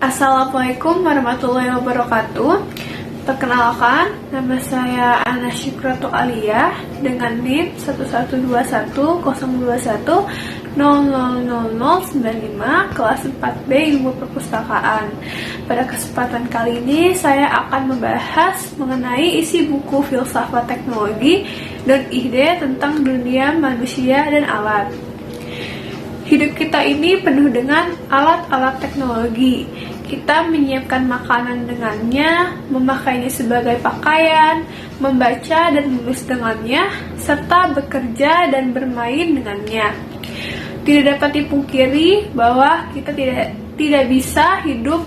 Assalamualaikum warahmatullahi wabarakatuh. Perkenalkan, nama saya Ana Syukratu Aliyah dengan NIM 11210210000095 kelas 4B Ilmu Perpustakaan. Pada kesempatan kali ini saya akan membahas mengenai isi buku Filsafat Teknologi dan ide tentang dunia manusia dan alat. Hidup kita ini penuh dengan alat-alat teknologi. Kita menyiapkan makanan dengannya, memakainya sebagai pakaian, membaca dan menulis dengannya, serta bekerja dan bermain dengannya. Tidak dapat dipungkiri bahwa kita tidak bisa hidup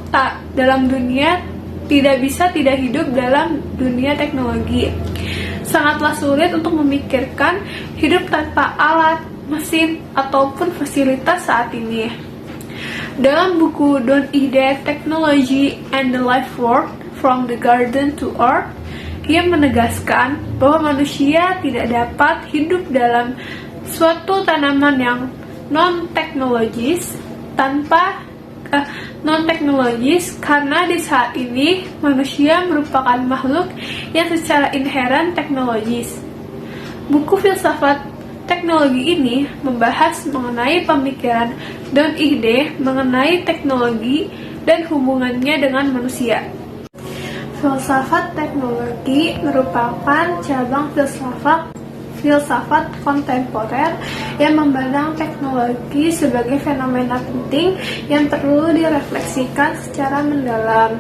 tidak hidup dalam dunia teknologi. Sangatlah sulit untuk memikirkan hidup tanpa alat, mesin, ataupun fasilitas saat ini. Dalam buku Don't Ide Technology and the Life Work From the Garden to Earth, ia menegaskan bahwa manusia tidak dapat hidup dalam suatu tanaman yang non-teknologis karena di saat ini manusia merupakan makhluk yang secara inheren teknologis. Buku Filsafat Teknologi ini membahas mengenai pemikiran dan ide mengenai teknologi dan hubungannya dengan manusia. Filsafat teknologi merupakan cabang filsafat kontemporer yang memandang teknologi sebagai fenomena penting yang perlu direfleksikan secara mendalam.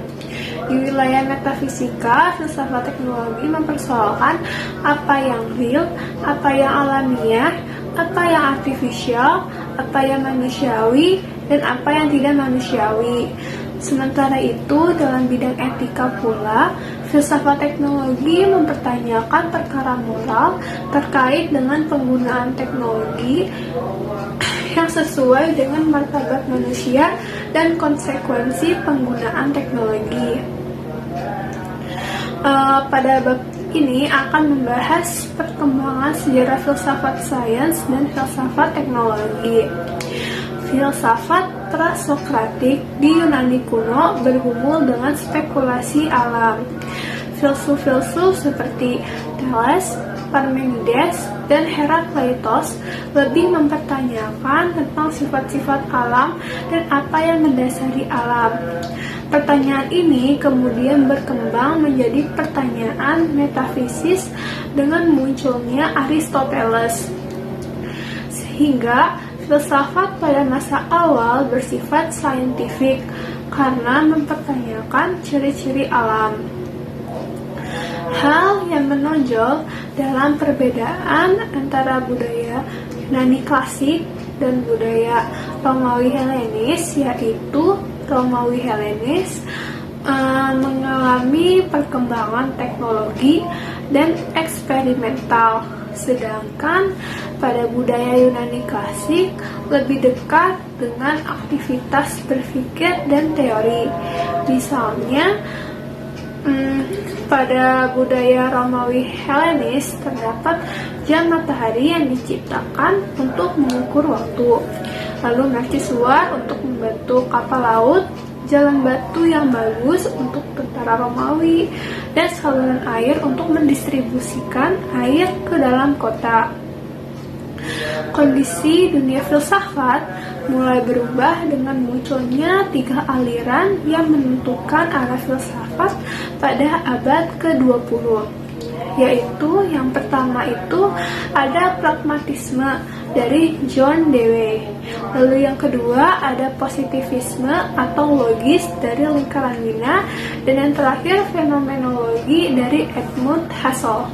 Di wilayah metafisika, filsafat teknologi mempersoalkan apa yang real, apa yang alamiah, apa yang artifisial, apa yang manusiawi, dan apa yang tidak manusiawi. Sementara itu, dalam bidang etika pula, filsafat teknologi mempertanyakan perkara moral terkait dengan penggunaan teknologi yang sesuai dengan martabat manusia dan konsekuensi penggunaan teknologi. Pada bab ini akan membahas perkembangan sejarah filsafat sains dan filsafat teknologi. Filsafat prasokratik di Yunani kuno bergumul dengan spekulasi alam. Filsuf-filsuf seperti Thales, Parmenides, dan Herakleitos lebih mempertanyakan tentang sifat-sifat alam dan apa yang mendasari alam. Pertanyaan ini kemudian berkembang menjadi pertanyaan metafisis dengan munculnya Aristoteles. Sehingga filsafat pada masa awal bersifat saintifik karena mempertanyakan ciri-ciri alam. Hal yang menonjol dalam perbedaan antara budaya Yunani klasik dan budaya Romawi Helenis, yaitu Romawi Helenis mengalami perkembangan teknologi dan eksperimental, sedangkan pada budaya Yunani klasik lebih dekat dengan aktivitas berpikir dan teori. Misalnya, pada budaya Romawi Helenis terdapat jam matahari yang diciptakan untuk mengukur waktu, lalu mercusuar untuk membentuk kapal laut, jalan batu yang bagus untuk tentara Romawi, dan saluran air untuk mendistribusikan air ke dalam kota. Kondisi dunia filsafat mulai berubah dengan munculnya 3 aliran yang menentukan arah filsafat pada abad ke-20, yaitu yang pertama itu ada pragmatisme dari John Dewey, lalu yang kedua ada positivisme atau logis dari Lingkaran Wina, dan yang terakhir fenomenologi dari Edmund Husserl.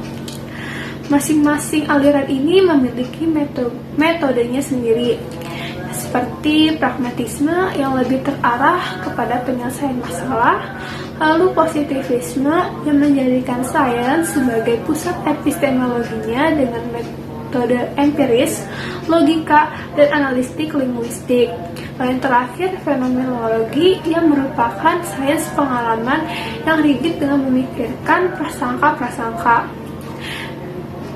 Masing-masing aliran ini memiliki metodenya sendiri, seperti pragmatisme yang lebih terarah kepada penyelesaian masalah, lalu positivisme yang menjadikan sains sebagai pusat epistemologinya dengan metode empiris, logika, dan analitik linguistik. Lalu yang terakhir fenomenologi yang merupakan sains pengalaman yang rigid dengan memikirkan prasangka-prasangka.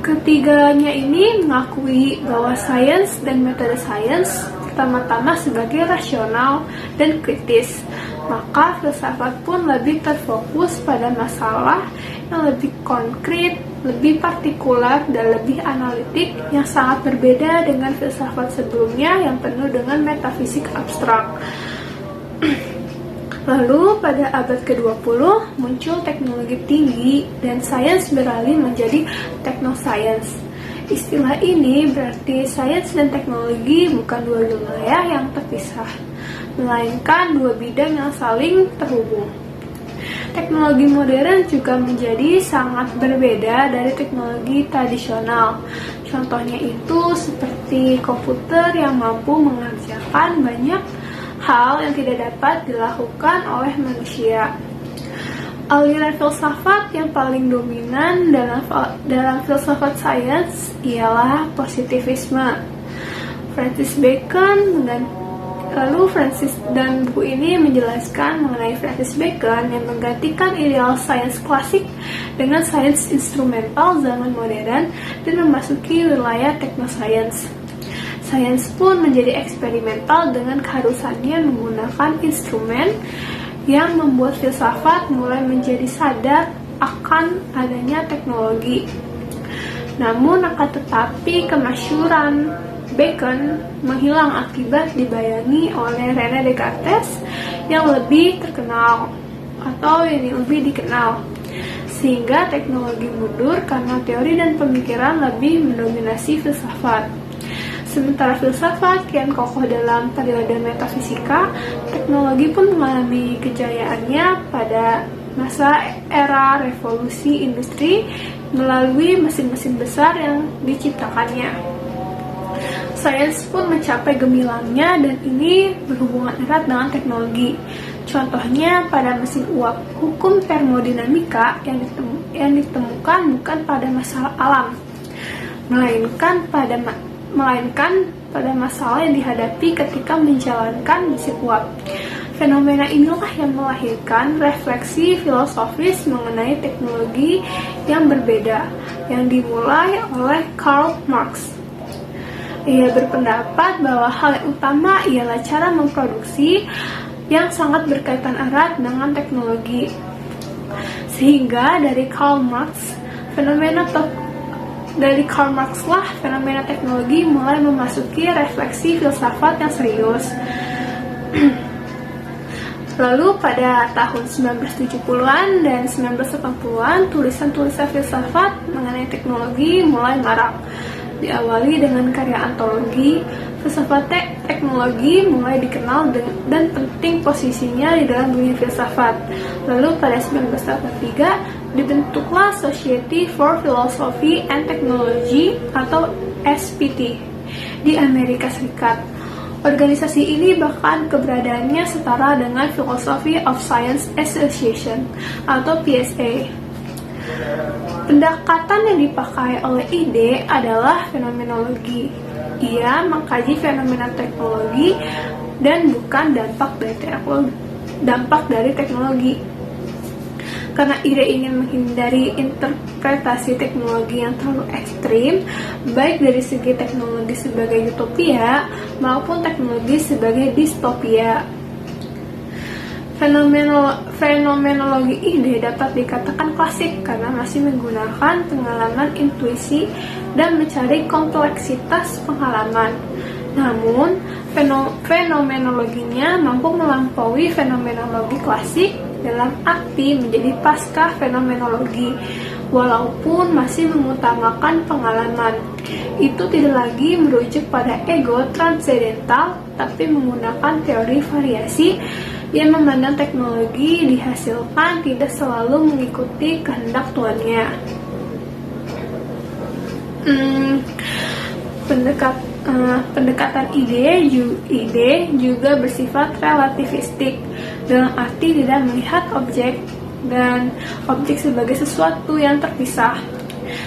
Ketiganya ini mengakui bahwa sains dan metode sains pertama-tama sebagai rasional dan kritis, maka filsafat pun lebih terfokus pada masalah yang lebih konkret, lebih partikular, dan lebih analitik, yang sangat berbeda dengan filsafat sebelumnya yang penuh dengan metafisik abstrak. Lalu pada abad ke-20 muncul teknologi tinggi dan sains beralih menjadi technoscience. Istilah ini berarti sains dan teknologi bukan dua wilayah yang terpisah, melainkan dua bidang yang saling terhubung. Teknologi modern juga menjadi sangat berbeda dari teknologi tradisional. Contohnya itu seperti komputer yang mampu mengerjakan banyak hal yang tidak dapat dilakukan oleh manusia. Aliran filsafat yang paling dominan dalam filsafat sains ialah positivisme. Francis Bacon dan buku ini menjelaskan mengenai Francis Bacon yang menggantikan ideal sains klasik dengan sains instrumental zaman modern dan memasuki wilayah technoscience. Sains pun menjadi eksperimental dengan keharusannya menggunakan instrumen, yang membuat filsafat mulai menjadi sadar akan adanya teknologi. Namun akan tetapi kemasyhuran Bacon menghilang akibat dibayangi oleh René Descartes yang lebih terkenal atau yang lebih dikenal, sehingga teknologi mundur karena teori dan pemikiran lebih mendominasi filsafat. Sementara filsafat kian kokoh dalam periode metafisika, teknologi pun mengalami kejayaannya pada masa era revolusi industri melalui mesin-mesin besar yang diciptakannya. Sains pun mencapai gemilangnya dan ini berhubungan erat dengan teknologi. Contohnya pada mesin uap, hukum termodinamika yang ditemukan bukan pada masalah alam, melainkan pada masalah yang dihadapi ketika menjalankan mesin uap. Fenomena inilah yang melahirkan refleksi filosofis mengenai teknologi yang berbeda, yang dimulai oleh Karl Marx. Ia berpendapat bahwa hal yang utama ialah cara memproduksi yang sangat berkaitan erat dengan teknologi. Sehingga dari Karl Marx lah fenomena teknologi mulai memasuki refleksi filsafat yang serius. Lalu pada tahun 1970-an dan 1980-an, tulisan-tulisan filsafat mengenai teknologi mulai marak. Diawali dengan karya antologi, filsafat teknologi mulai dikenal dan penting posisinya di dalam dunia filsafat. Lalu pada 1983 dibentuklah Society for Philosophy and Technology atau SPT di Amerika Serikat. Organisasi ini bahkan keberadaannya setara dengan Philosophy of Science Association atau PSA. Pendekatan yang dipakai oleh ide adalah fenomenologi. Ia mengkaji fenomena teknologi dan bukan dampak dari teknologi. Karena ide ingin menghindari interpretasi teknologi yang terlalu ekstrim, baik dari segi teknologi sebagai utopia maupun teknologi sebagai distopia. Fenomenologi ide dapat dikatakan klasik karena masih menggunakan pengalaman intuisi dan mencari kompleksitas pengalaman. Namun, fenomenologinya mampu melampaui fenomenologi klasik dalam arti menjadi pasca fenomenologi, walaupun masih mengutamakan pengalaman. Itu tidak lagi merujuk pada ego transendental, tapi menggunakan teori variasi yang memandang teknologi dihasilkan tidak selalu mengikuti kehendak tuannya. Pendekatan ide juga bersifat relativistik, dalam arti tidak melihat objek sebagai sesuatu yang terpisah.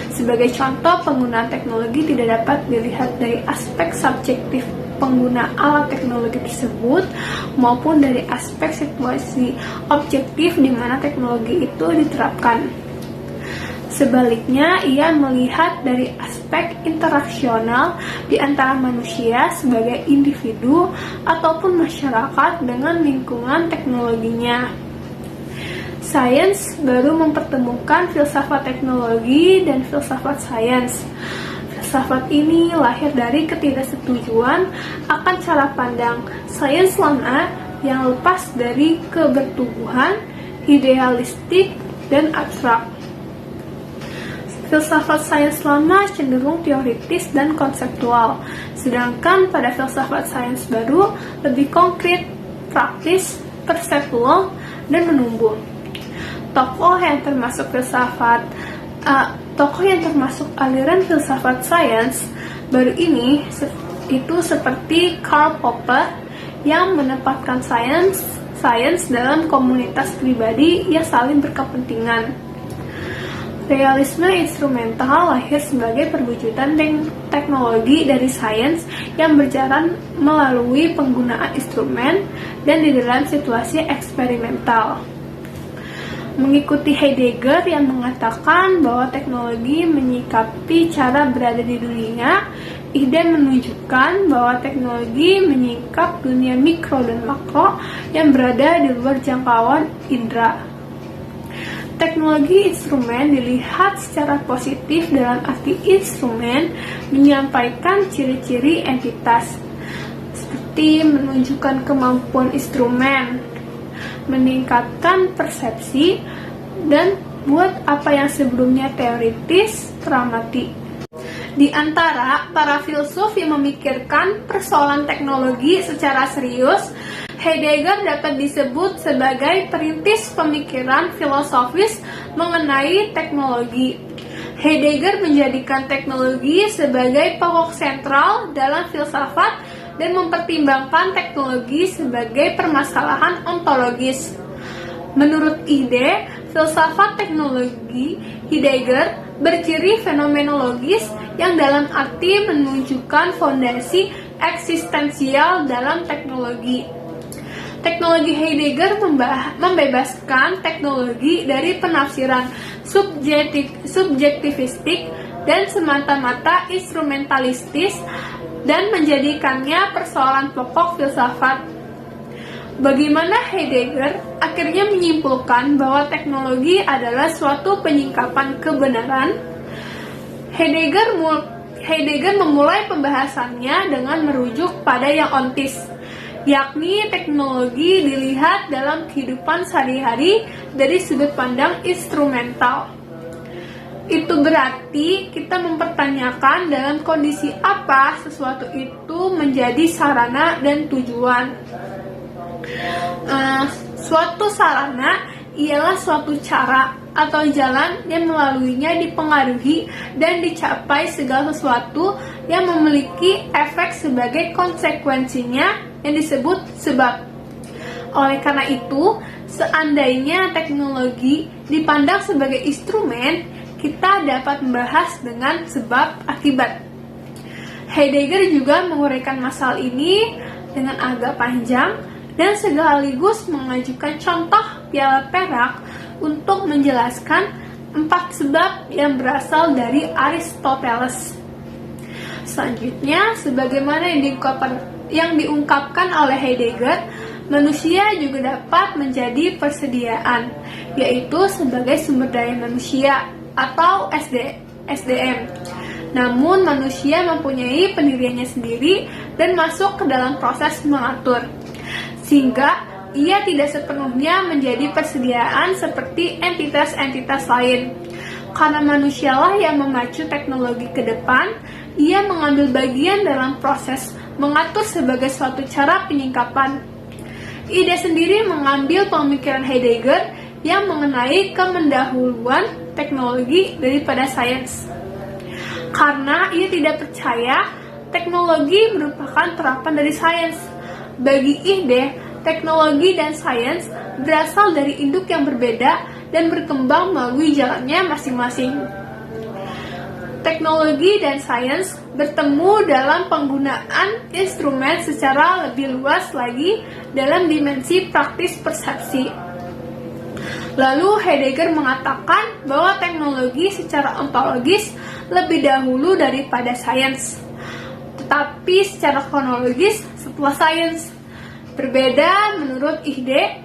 Sebagai contoh, penggunaan teknologi tidak dapat dilihat dari aspek subjektif pengguna alat teknologi tersebut maupun dari aspek situasi objektif di mana teknologi itu diterapkan. Sebaliknya, ia melihat dari aspek interaksional di antara manusia sebagai individu ataupun masyarakat dengan lingkungan teknologinya. Sains baru mempertemukan filsafat teknologi dan filsafat sains. Filsafat ini lahir dari ketidaksetujuan akan cara pandang sains lama yang lepas dari kebertubuhan, idealistik, dan abstrak. Filsafat sains lama cenderung teoritis dan konseptual, sedangkan pada filsafat sains baru lebih konkret, praktis, perseptual, dan menumbuh. Tokoh yang termasuk aliran filsafat sains baru ini itu seperti Karl Popper yang menempatkan sains dalam komunitas pribadi yang saling berkepentingan. Realisme instrumental lahir sebagai perwujudan teknologi dari sains yang berjalan melalui penggunaan instrumen dan di dalam situasi eksperimental. Mengikuti Heidegger yang mengatakan bahwa teknologi menyikapi cara berada di dunia, ide menunjukkan bahwa teknologi menyingkap dunia mikro dan makro yang berada di luar jangkauan indera. Teknologi instrumen dilihat secara positif dalam arti instrumen menyampaikan ciri-ciri entitas, seperti menunjukkan kemampuan instrumen, meningkatkan persepsi, dan buat apa yang sebelumnya teoritis teramati. Di antara para filsuf yang memikirkan persoalan teknologi secara serius, Heidegger dapat disebut sebagai perintis pemikiran filosofis mengenai teknologi. Heidegger menjadikan teknologi sebagai pokok sentral dalam filsafat dan mempertimbangkan teknologi sebagai permasalahan ontologis. Menurut ide filsafat teknologi, Heidegger berciri fenomenologis yang dalam arti menunjukkan fondasi eksistensial dalam teknologi. Teknologi Heidegger membebaskan teknologi dari penafsiran subjektivistik dan semata-mata instrumentalistis dan menjadikannya persoalan pokok filsafat. Bagaimana Heidegger akhirnya menyimpulkan bahwa teknologi adalah suatu penyingkapan kebenaran? Heidegger memulai pembahasannya dengan merujuk pada yang ontis, yakni teknologi dilihat dalam kehidupan sehari-hari dari sudut pandang instrumental. Itu berarti kita mempertanyakan dalam kondisi apa sesuatu itu menjadi sarana dan tujuan. Suatu sarana ialah suatu cara atau jalan yang melaluinya dipengaruhi dan dicapai segala sesuatu yang memiliki efek sebagai konsekuensinya yang disebut sebab. Oleh karena itu, seandainya teknologi dipandang sebagai instrumen, kita dapat membahas dengan sebab akibat. Heidegger juga menguraikan masalah ini dengan agak panjang dan sekaligus mengajukan contoh piala perak untuk menjelaskan 4 sebab yang berasal dari Aristoteles. Selanjutnya, sebagaimana yang diungkapkan oleh Heidegger, manusia juga dapat menjadi persediaan, yaitu sebagai sumber daya manusia atau SDM. Namun manusia mempunyai pendiriannya sendiri dan masuk ke dalam proses mengatur, sehingga ia tidak sepenuhnya menjadi persediaan seperti entitas-entitas lain. Karena manusialah yang memacu teknologi ke depan, ia mengambil bagian dalam proses mengatur sebagai suatu cara penyingkapan. Ide sendiri mengambil pemikiran Heidegger yang mengenai kemendahuluan teknologi daripada sains. Karena ia tidak percaya teknologi merupakan terapan dari sains. Bagi ide, teknologi dan sains berasal dari induk yang berbeda dan berkembang melalui jalannya masing-masing. Teknologi dan sains bertemu dalam penggunaan instrumen secara lebih luas lagi dalam dimensi praktis persepsi. Lalu Heidegger mengatakan bahwa teknologi secara ontologis lebih dahulu daripada sains, tetapi secara kronologis setelah sains. Berbeda menurut Ide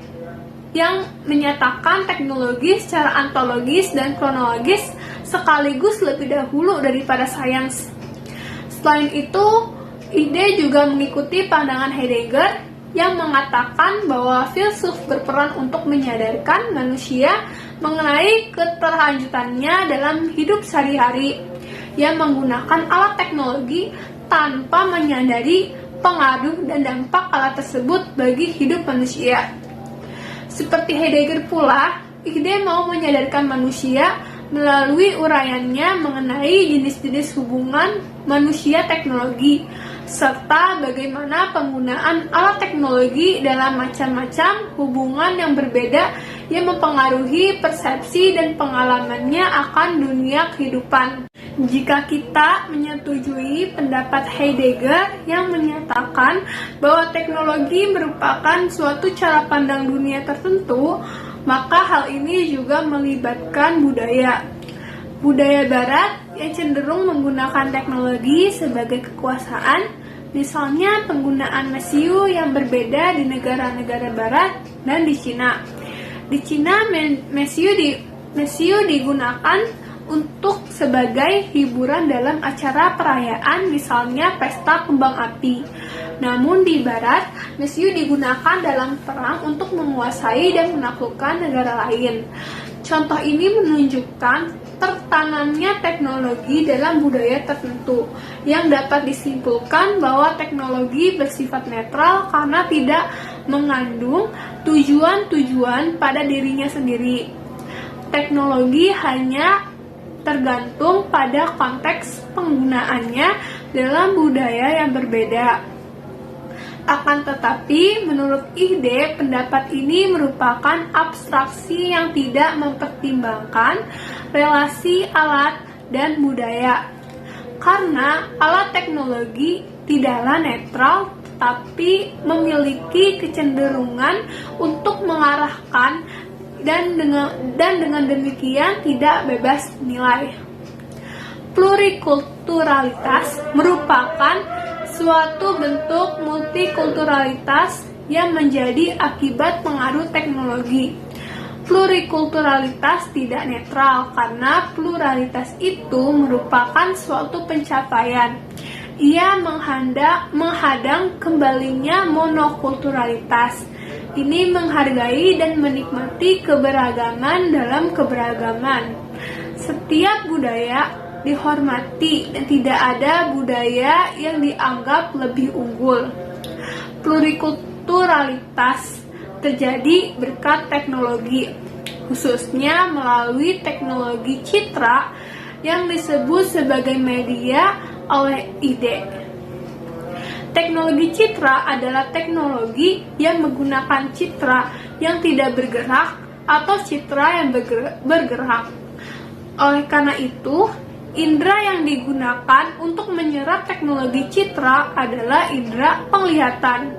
yang menyatakan teknologi secara ontologis dan kronologis sekaligus lebih dahulu daripada sains. Selain itu, Ide juga mengikuti pandangan Heidegger yang mengatakan bahwa filsuf berperan untuk menyadarkan manusia mengenai keterlanjutannya dalam hidup sehari-hari yang menggunakan alat teknologi tanpa menyadari pengaruh dan dampak alat tersebut bagi hidup manusia. Seperti Heidegger pula, Ide mau menyadarkan manusia melalui uraiannya mengenai jenis-jenis hubungan manusia-teknologi, serta bagaimana penggunaan alat teknologi dalam macam-macam hubungan yang berbeda yang mempengaruhi persepsi dan pengalamannya akan dunia kehidupan. Jika kita menyetujui pendapat Heidegger yang menyatakan bahwa teknologi merupakan suatu cara pandang dunia tertentu, maka hal ini juga melibatkan budaya. Budaya Barat yang cenderung menggunakan teknologi sebagai kekuasaan, misalnya penggunaan mesiu yang berbeda di negara-negara Barat dan di Cina. Di Cina, mesiu digunakan untuk sebagai hiburan dalam acara perayaan, misalnya pesta kembang api. Namun di Barat, mesiu digunakan dalam perang untuk menguasai dan menaklukkan negara lain. Contoh ini menunjukkan tertanamnya teknologi dalam budaya tertentu, yang dapat disimpulkan bahwa teknologi bersifat netral karena tidak mengandung tujuan-tujuan pada dirinya sendiri. Teknologi hanya tergantung pada konteks penggunaannya dalam budaya yang berbeda. Akan tetapi, menurut Ide, pendapat ini merupakan abstraksi yang tidak mempertimbangkan relasi alat dan budaya. Karena alat teknologi tidaklah netral, tapi memiliki kecenderungan untuk mengarahkan dan dengan demikian tidak bebas nilai. Plurikulturalitas merupakan suatu bentuk multikulturalitas yang menjadi akibat pengaruh teknologi. Plurikulturalitas tidak netral karena pluralitas itu merupakan suatu pencapaian. Ia menghadang kembalinya monokulturalitas. Ini menghargai dan menikmati keberagaman dalam keberagaman. Setiap budaya dihormati dan tidak ada budaya yang dianggap lebih unggul. Plurikulturalitas terjadi berkat teknologi, khususnya melalui teknologi citra yang disebut sebagai media oleh Ide. Teknologi citra adalah teknologi yang menggunakan citra yang tidak bergerak atau citra yang bergerak. Oleh karena itu, indera yang digunakan untuk menyerap teknologi citra adalah indera penglihatan.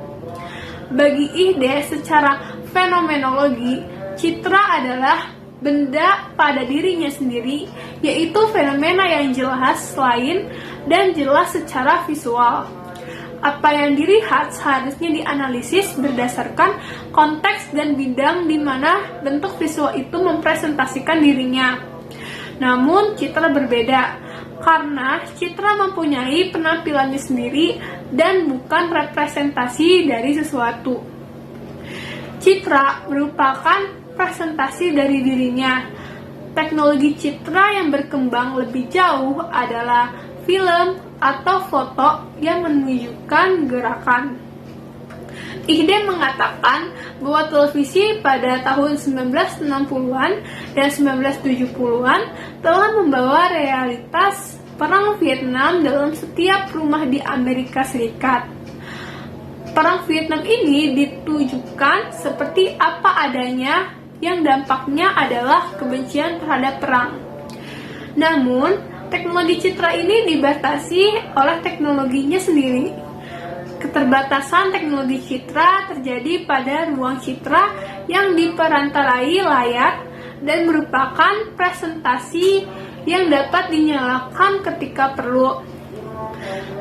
Bagi Ide, secara fenomenologi, citra adalah benda pada dirinya sendiri, yaitu fenomena yang jelas lain dan jelas secara visual. Apa yang dilihat seharusnya dianalisis berdasarkan konteks dan bidang di mana bentuk visual itu mempresentasikan dirinya. Namun, citra berbeda, karena citra mempunyai penampilannya sendiri dan bukan representasi dari sesuatu. Citra merupakan presentasi dari dirinya. Teknologi citra yang berkembang lebih jauh adalah film atau foto yang menunjukkan gerakan. Ide mengatakan bahwa televisi pada tahun 1960-an dan 1970-an telah membawa realitas Perang Vietnam dalam setiap rumah di Amerika Serikat. Perang Vietnam ini ditujukan seperti apa adanya yang dampaknya adalah kebencian terhadap perang. Namun, teknologi citra ini dibatasi oleh teknologinya sendiri. Keterbatasan teknologi citra terjadi pada ruang citra yang diperantarai layar dan merupakan presentasi yang dapat dinyalakan ketika perlu.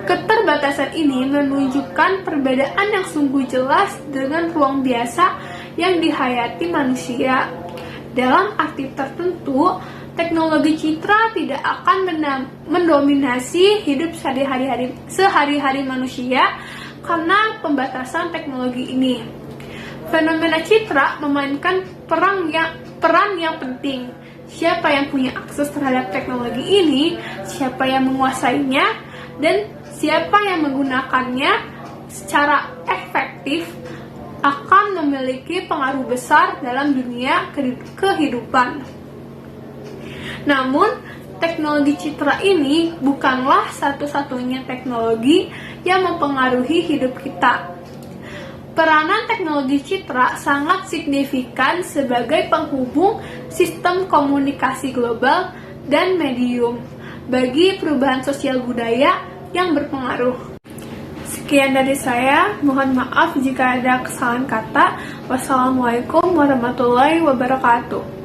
Keterbatasan ini menunjukkan perbedaan yang sungguh jelas dengan ruang biasa yang dihayati manusia. Dalam arti tertentu, teknologi citra tidak akan mendominasi hidup sehari-hari manusia karena pembatasan teknologi ini. Fenomena citra memainkan peran yang penting. Siapa yang punya akses terhadap teknologi ini, siapa yang menguasainya, dan siapa yang menggunakannya secara efektif akan memiliki pengaruh besar dalam dunia kehidupan. Namun, teknologi citra ini bukanlah satu-satunya teknologi yang mempengaruhi hidup kita. Peranan teknologi citra sangat signifikan sebagai penghubung sistem komunikasi global dan medium bagi perubahan sosial budaya yang berpengaruh. Sekian dari saya, mohon maaf jika ada kesalahan kata. Wassalamualaikum warahmatullahi wabarakatuh.